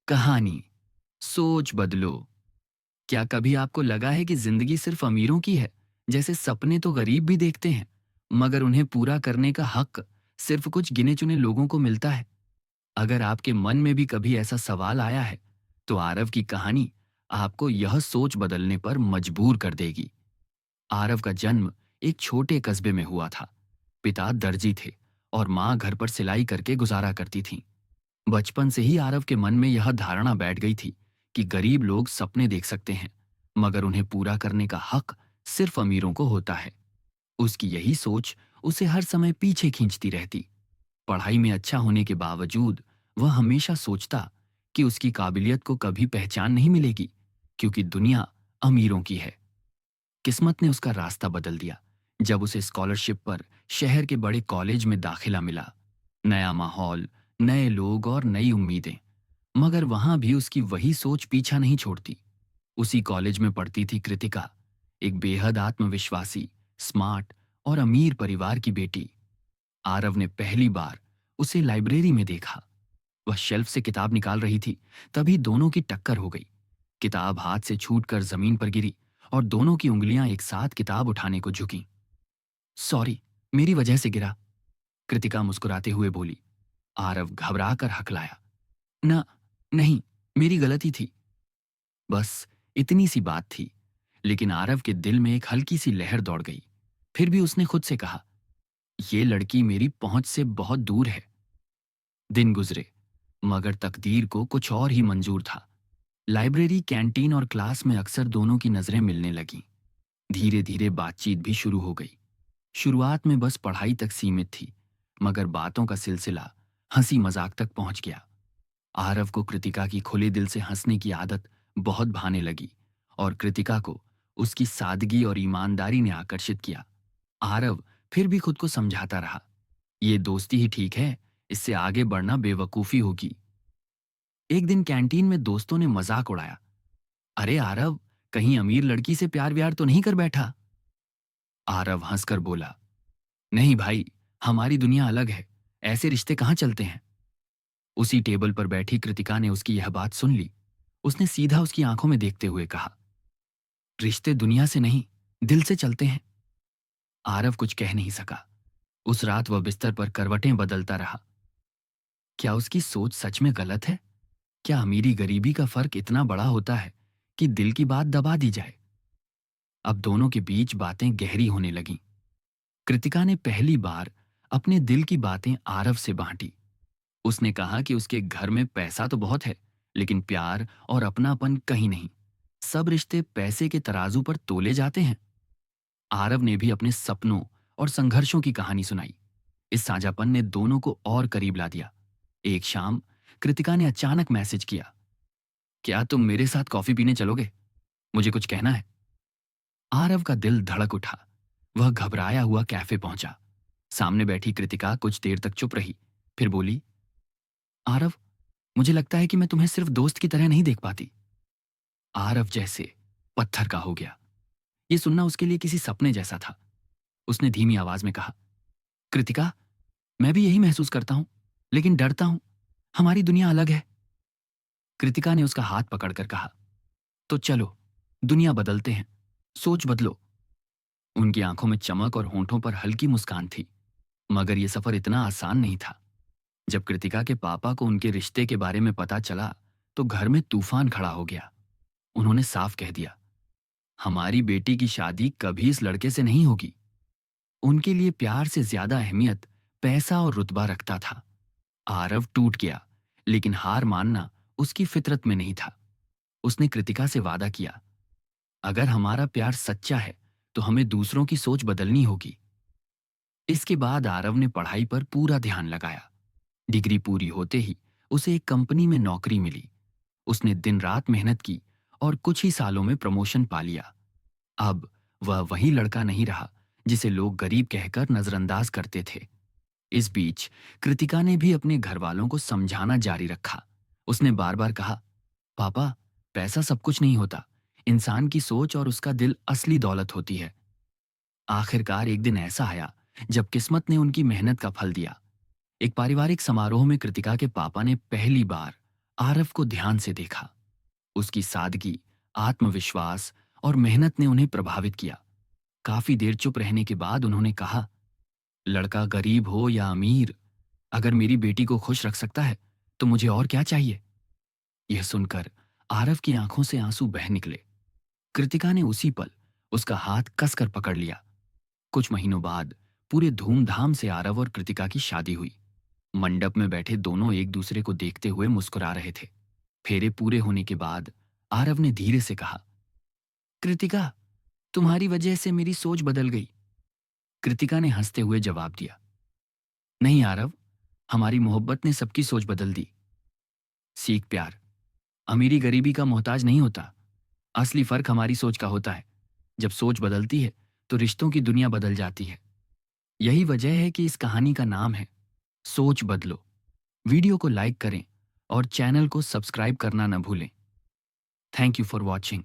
कहानी सोच बदलो। क्या कभी आपको लगा है कि जिंदगी सिर्फ अमीरों की है? जैसे सपने तो गरीब भी देखते हैं, मगर उन्हें पूरा करने का हक सिर्फ कुछ गिने चुने लोगों को मिलता है। अगर आपके मन में भी कभी ऐसा सवाल आया है, तो आरव की कहानी आपको यह सोच बदलने पर मजबूर कर देगी। आरव का जन्म एक छोटे कस्बे में हुआ था। पिता दर्जी थे और माँ घर पर सिलाई करके गुजारा करती थीं। बचपन से ही आरव के मन में यह धारणा बैठ गई थी कि गरीब लोग सपने देख सकते हैं, मगर उन्हें पूरा करने का हक सिर्फ अमीरों को होता है। उसकी यही सोच उसे हर समय पीछे खींचती रहती। पढ़ाई में अच्छा होने के बावजूद वह हमेशा सोचता कि उसकी काबिलियत को कभी पहचान नहीं मिलेगी, क्योंकि दुनिया अमीरों की है। किस्मत ने उसका रास्ता बदल दिया जब उसे स्कॉलरशिप पर शहर के बड़े कॉलेज में दाखिला मिला। नया माहौल, नए लोग और नई उम्मीदें। मगर वहां भी उसकी वही सोच पीछा नहीं छोड़ती। उसी कॉलेज में पढ़ती थी कृतिका, एक बेहद आत्मविश्वासी, स्मार्ट और अमीर परिवार की बेटी। आरव ने पहली बार उसे लाइब्रेरी में देखा। वह शेल्फ से किताब निकाल रही थी, तभी दोनों की टक्कर हो गई। किताब हाथ से छूटकर जमीन पर गिरी और दोनों की उंगलियां एक साथ किताब उठाने को झुकीं। सॉरी, मेरी वजह से गिरा, कृतिका मुस्कुराते हुए बोली। आरव घबरा कर हकलाया, ना, नहीं, मेरी गलती थी। बस इतनी सी बात थी, लेकिन आरव के दिल में एक हल्की सी लहर दौड़ गई। फिर भी उसने खुद से कहा, ये लड़की मेरी पहुंच से बहुत दूर है। दिन गुजरे, मगर तकदीर को कुछ और ही मंजूर था। लाइब्रेरी, कैंटीन और क्लास में अक्सर दोनों की नजरें मिलने लगीं। धीरे धीरे बातचीत भी शुरू हो गई। शुरुआत में बस पढ़ाई तक सीमित थी, मगर बातों का सिलसिला हंसी मजाक तक पहुंच गया। आरव को कृतिका की खुले दिल से हंसने की आदत बहुत भाने लगी और कृतिका को उसकी सादगी और ईमानदारी ने आकर्षित किया। आरव फिर भी खुद को समझाता रहा, ये दोस्ती ही ठीक है, इससे आगे बढ़ना बेवकूफ़ी होगी। एक दिन कैंटीन में दोस्तों ने मजाक उड़ाया, अरे आरव, कहीं अमीर लड़की से प्यार व्यार तो नहीं कर बैठा? आरव हंसकर बोला, नहीं भाई, हमारी दुनिया अलग है, ऐसे रिश्ते कहाँ चलते हैं। उसी टेबल पर बैठी कृतिका ने उसकी यह बात सुन ली। उसने सीधा उसकी आंखों में देखते हुए कहा, रिश्ते दुनिया से नहीं, दिल से चलते हैं। आरव कुछ कह नहीं सका। उस रात वह बिस्तर पर करवटें बदलता रहा। क्या उसकी सोच सच में गलत है? क्या अमीरी गरीबी का फर्क इतना बड़ा होता है कि दिल की बात दबा दी जाए? अब दोनों के बीच बातें गहरी होने लगीं। कृतिका ने पहली बार अपने दिल की बातें आरव से बांटी। उसने कहा कि उसके घर में पैसा तो बहुत है, लेकिन प्यार और अपनापन कहीं नहीं। सब रिश्ते पैसे के तराजू पर तोले जाते हैं। आरव ने भी अपने सपनों और संघर्षों की कहानी सुनाई। इस साझापन ने दोनों को और करीब ला दिया। एक शाम कृतिका ने अचानक मैसेज किया, क्या तुम मेरे साथ कॉफी पीने चलोगे? मुझे कुछ कहना है। आरव का दिल धड़क उठा। वह घबराया हुआ कैफे पहुंचा। सामने बैठी कृतिका कुछ देर तक चुप रही, फिर बोली, आरव, मुझे लगता है कि मैं तुम्हें सिर्फ दोस्त की तरह नहीं देख पाती। आरव जैसे पत्थर का हो गया। ये सुनना उसके लिए किसी सपने जैसा था। उसने धीमी आवाज में कहा, कृतिका, मैं भी यही महसूस करता हूं, लेकिन डरता हूं। हमारी दुनिया अलग है। कृतिका ने उसका हाथ पकड़कर कहा, तो चलो, दुनिया बदलते हैं, सोच बदलो। उनकी आंखों में चमक और होंठों पर हल्की मुस्कान थी। मगर यह सफर इतना आसान नहीं था। जब कृतिका के पापा को उनके रिश्ते के बारे में पता चला, तो घर में तूफान खड़ा हो गया। उन्होंने साफ कह दिया, हमारी बेटी की शादी कभी इस लड़के से नहीं होगी। उनके लिए प्यार से ज्यादा अहमियत पैसा और रुतबा रखता था। आरव टूट गया, लेकिन हार मानना उसकी फितरत में नहीं था। उसने कृतिका से वादा किया, अगर हमारा प्यार सच्चा है तो हमें दूसरों की सोच बदलनी होगी। इसके बाद आरव ने पढ़ाई पर पूरा ध्यान लगाया। डिग्री पूरी होते ही उसे एक कंपनी में नौकरी मिली। उसने दिन रात मेहनत की और कुछ ही सालों में प्रमोशन पा लिया। अब वह वही लड़का नहीं रहा जिसे लोग गरीब कहकर नजरअंदाज करते थे। इस बीच कृतिका ने भी अपने घर वालों को समझाना जारी रखा। उसने बार बार कहा, पापा, पैसा सब कुछ नहीं होता, इंसान की सोच और उसका दिल असली दौलत होती है। आखिरकार एक दिन ऐसा आया जब किस्मत ने उनकी मेहनत का फल दिया। एक पारिवारिक समारोह में कृतिका के पापा ने पहली बार आरव को ध्यान से देखा। उसकी सादगी, आत्मविश्वास और मेहनत ने उन्हें प्रभावित किया। काफी देर चुप रहने के बाद उन्होंने कहा, लड़का गरीब हो या अमीर, अगर मेरी बेटी को खुश रख सकता है तो मुझे और क्या चाहिए। यह सुनकर आरव की आंखों से आंसू बह निकले। कृतिका ने उसी पल उसका हाथ कसकर पकड़ लिया। कुछ महीनों बाद पूरे धूमधाम से आरव और कृतिका की शादी हुई। मंडप में बैठे दोनों एक दूसरे को देखते हुए मुस्कुरा रहे थे। फेरे पूरे होने के बाद आरव ने धीरे से कहा, कृतिका, तुम्हारी वजह से मेरी सोच बदल गई। कृतिका ने हंसते हुए जवाब दिया, नहीं आरव, हमारी मोहब्बत ने सबकी सोच बदल दी। सीख प्यार, अमीरी गरीबी का मोहताज नहीं होता। असली फर्क हमारी सोच का होता है। जब सोच बदलती है तो रिश्तों की दुनिया बदल जाती है। यही वजह है कि इस कहानी का नाम है सोच बदलो। वीडियो को लाइक करें और चैनल को सब्सक्राइब करना न भूलें। Thank you for watching.